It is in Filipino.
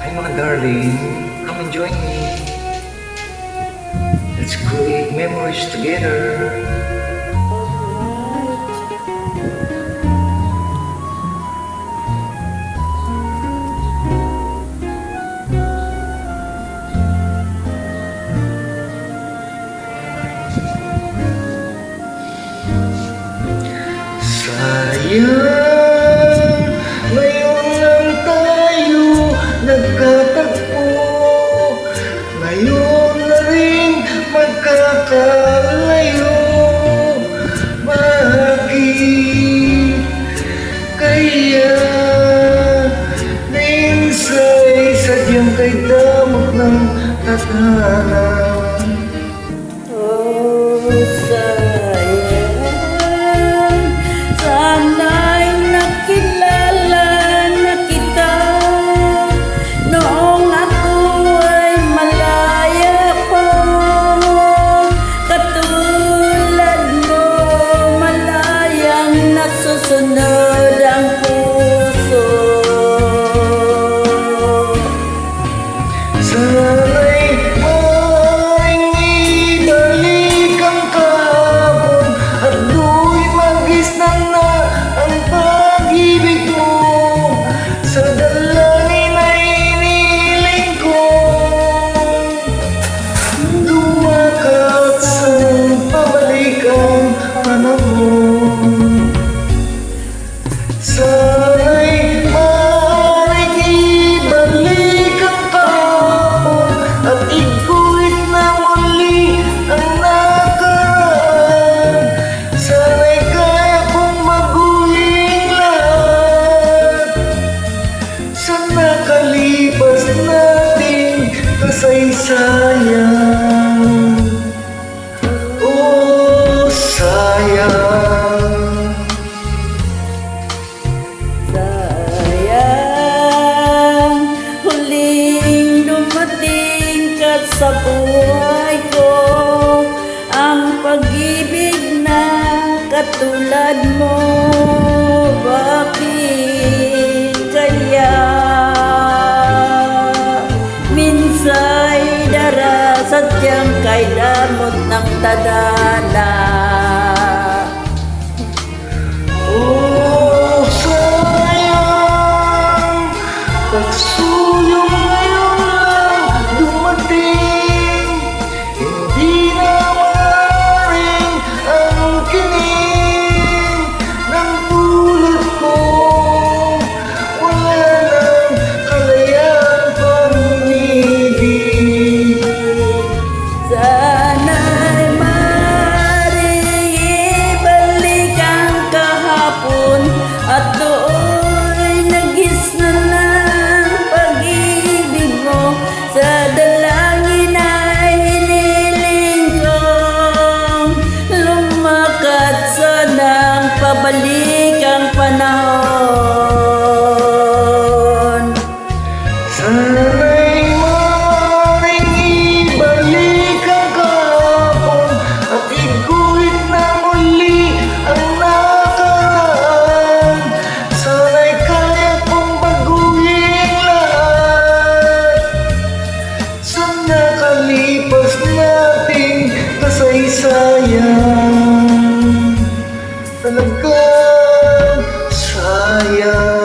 Hi mga darling, come and join me. Let's create memories together. Sayang, ngayon lang tayo nagkatagpo. Ngayon na rin magkakalayo. Bakit kaya minsa'y sadyang kay damot ng tadhana? Sunod ang puso. Sana'y maaaring ibalik ang kahapon at do'y magisnan na ang pag-ibig mo. Sa dalangin ay iniling ko lumakad sa pabalik ang panahon. Sana'y maaaring ibalik ang kahapon at iguhit na muli ang nakaraan. Sana'y kaya kong maguling lahat sa nakalipas nating kasaysayan. Oh, sayang. Sa buhay ko ang pag-ibig na katulad mo. Bakit kaya minsa'y darasadyang kay damot ng tadhana? Oh, sayang, pagsuyong ngayon lang dumating. Hindi na maaaring ang kinig ng pulot ko. Wala nang kalayaan pag-ibig. Sana'y maaaring ibalik ang kahapon at do'y nagisnan ng pag-ibig mo. Sa dalangin ay hiniling kong lumakad sanang pabalik ang panahon. Sana'y maaaring ibalik ang kahapon at iguhit na muli ang nakaraan. Sana'y kaya kong baguhin lahat sa nakalipas nating kasaysayan. Talagang sayang.